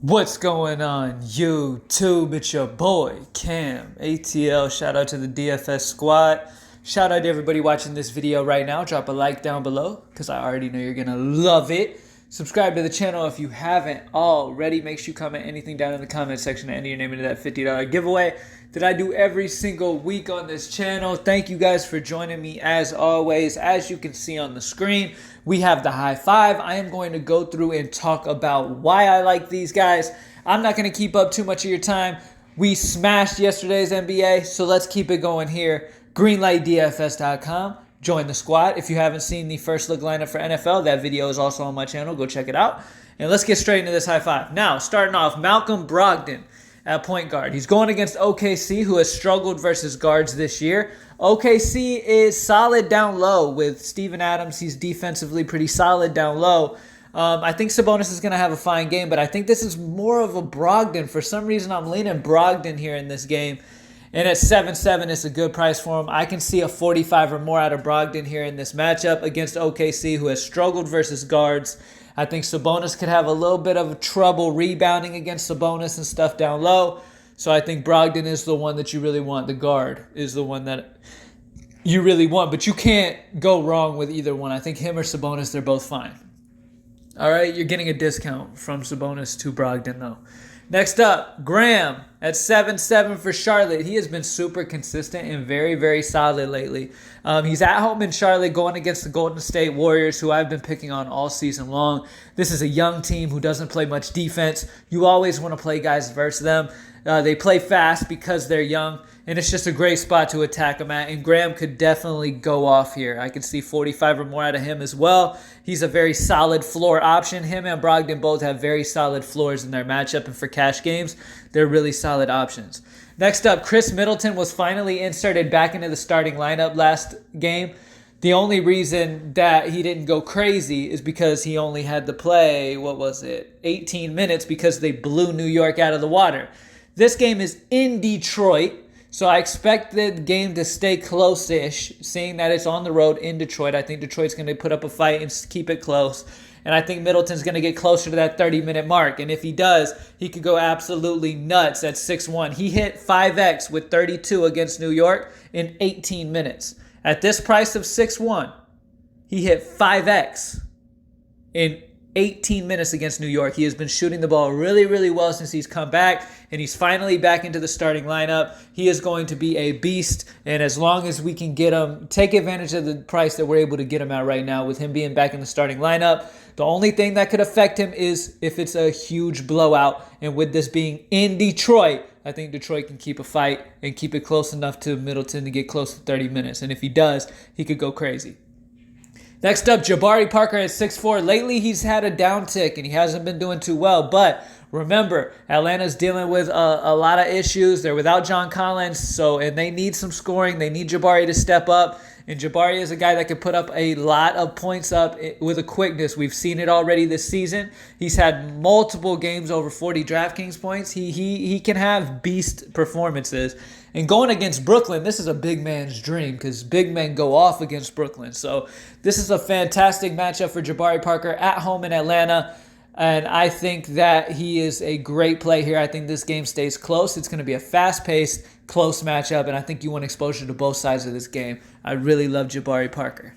What's going on YouTube? It's your boy camATL. Shout out to the DFS squad. Shout out to everybody watching this video right now. Drop a like down below because I already know you're gonna love it. Subscribe to the channel if you haven't already. Make sure you comment anything down in the comment section to enter your name into that $50 giveaway that I do every single week on this channel. Thank you guys for joining me as always. As you can see on the screen, we have the high five. I am going to go through and talk about why I like these guys. I'm not going to keep up too much of your time. We smashed yesterday's NBA, so let's keep it going here. Greenlightdfs.com. Join the squad. If you haven't seen the first look lineup for NFL, that video is also on my channel. Go check it out. And let's get straight into this high five. Now, starting off, Malcolm Brogdon at point guard. He's going against OKC, who has struggled versus guards this year. OKC is solid down low with Steven Adams. He's defensively pretty solid down low. I think Sabonis is going to have a fine game, but I think this is more of a Brogdon. For some reason, I'm leaning Brogdon here in this game. And at 7-7, it's a good price for him. I can see a 45 or more out of Brogdon here in this matchup against OKC, who has struggled versus guards. I think Sabonis could have a little bit of trouble rebounding against Sabonis and stuff down low. So I think Brogdon is the one that you really want. The guard is the one that you really want. But you can't go wrong with either one. I think him or Sabonis, they're both fine. All right, you're getting a discount from Sabonis to Brogdon, though. Next up, Graham at 7-7 for Charlotte. He has been super consistent and very, very solid lately. He's at home in Charlotte going against the Golden State Warriors, who I've been picking on all season long. This is a young team who doesn't play much defense. You always want to play guys versus them. They play fast because they're young, and it's just a great spot to attack them at. And Graham could definitely go off here. I could see 45 or more out of him as well. He's a very solid floor option. Him and Brogdon both have very solid floors in their matchup, and for cash games, they're really solid options. Next up, Chris Middleton was finally inserted back into the starting lineup last game. The only reason that he didn't go crazy is because he only had to play, 18 minutes because they blew New York out of the water. This game is in Detroit, so I expect the game to stay close-ish, seeing that it's on the road in Detroit. I think Detroit's going to put up a fight and keep it close. And I think Middleton's going to get closer to that 30-minute mark. And if he does, he could go absolutely nuts at 6-1. He hit 5X with 32 against New York in 18 minutes. At this price of 6-1, he hit 5X in 18 minutes against New York. He has been shooting the ball really, really well since he's come back, and he's finally back into the starting lineup. He is going to be a beast, and as long as we can get him, take advantage of the price that we're able to get him at right now with him being back in the starting lineup. The only thing that could affect him is if it's a huge blowout, and with this being in Detroit, I think Detroit can keep a fight and keep it close enough to Middleton to get close to 30 minutes, and if he does, he could go crazy. Next up, Jabari Parker at 6'4". Lately, he's had a downtick, and he hasn't been doing too well. But remember, Atlanta's dealing with a lot of issues. They're without John Collins, and they need some scoring. They need Jabari to step up. And Jabari is a guy that can put up a lot of points up with a quickness. We've seen it already this season. He's had multiple games over 40 DraftKings points. He can have beast performances. And going against Brooklyn, this is a big man's dream because big men go off against Brooklyn. So this is a fantastic matchup for Jabari Parker at home in Atlanta. And I think that he is a great play here. I think this game stays close. It's going to be a fast-paced, close matchup, and I think you want exposure to both sides of this game. I really love Jabari Parker.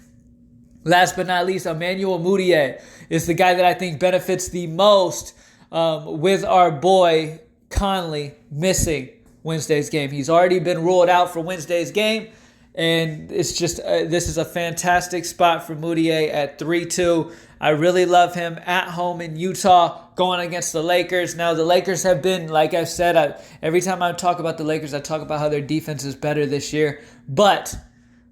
Last but not least, Emmanuel Mudie is the guy that I think benefits the most with our boy Conley missing Wednesday's game. He's already been ruled out for Wednesday's game, and it's just this is a fantastic spot for Mudie at 3-2. I really love him at home in Utah going against the Lakers. Now, the Lakers have been, like I said, every time I talk about the Lakers, I talk about how their defense is better this year. But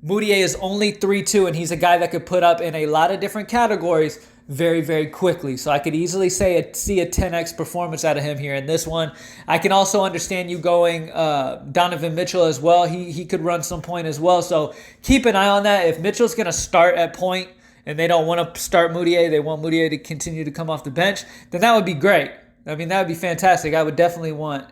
Mudie is only 3-2, and he's a guy that could put up in a lot of different categories very, very quickly. So I could easily see a 10x performance out of him here in this one. I can also understand you going Donovan Mitchell as well. He could run some point as well. So keep an eye on that. If Mitchell's going to start at point and they don't want to start Mudie, they want Mudie to continue to come off the bench, then that would be great. I mean, that would be fantastic. I would definitely want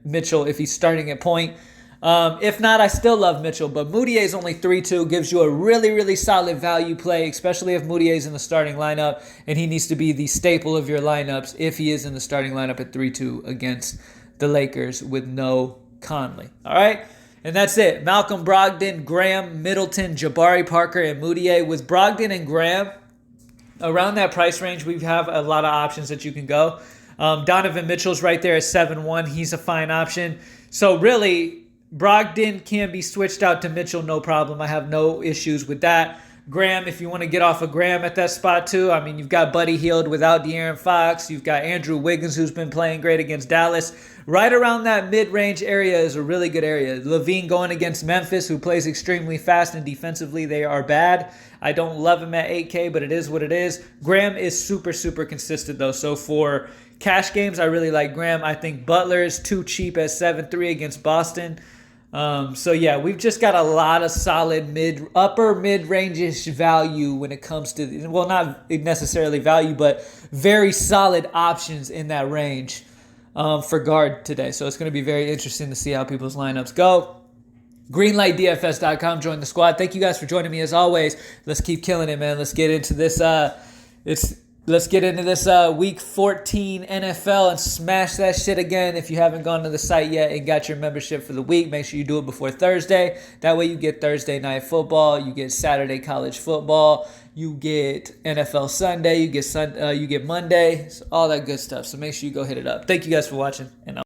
Mitchell, if he's starting at point. If not, I still love Mitchell, but Mudie is only 3-2, gives you a really, really solid value play, especially if Mudie is in the starting lineup, and he needs to be the staple of your lineups if he is in the starting lineup at 3-2 against the Lakers with no Conley. All right? And that's it. Malcolm Brogdon, Graham, Middleton, Jabari Parker, and Mudie. With Brogdon and Graham, around that price range, we have a lot of options that you can go. Donovan Mitchell's right there at 7-1. He's a fine option. So really, Brogdon can be switched out to Mitchell, no problem. I have no issues with that. Graham, if you want to get off of Graham at that spot too, I mean, you've got Buddy Hield without De'Aaron Fox. You've got Andrew Wiggins, who's been playing great against Dallas. Right around that mid-range area is a really good area. Levine going against Memphis, who plays extremely fast, and defensively they are bad. I don't love him at 8K, but it is what it is. Graham is super, super consistent though. So for cash games, I really like Graham. I think Butler is too cheap at 7-3 against Boston. So yeah, we've just got a lot of solid upper mid-range-ish value when it comes to, well, not necessarily value, but very solid options in that range for guard today. So it's going to be very interesting to see how people's lineups go. Greenlightdfs.com, join the squad. Thank you guys for joining me as always. Let's keep killing it, man. Let's get into this. Let's get into this Week 14 NFL and smash that shit again. If you haven't gone to the site yet and got your membership for the week, make sure you do it before Thursday. That way you get Thursday night football, you get Saturday college football, you get NFL Sunday, you get Monday, all that good stuff. So make sure you go hit it up. Thank you guys for watching, and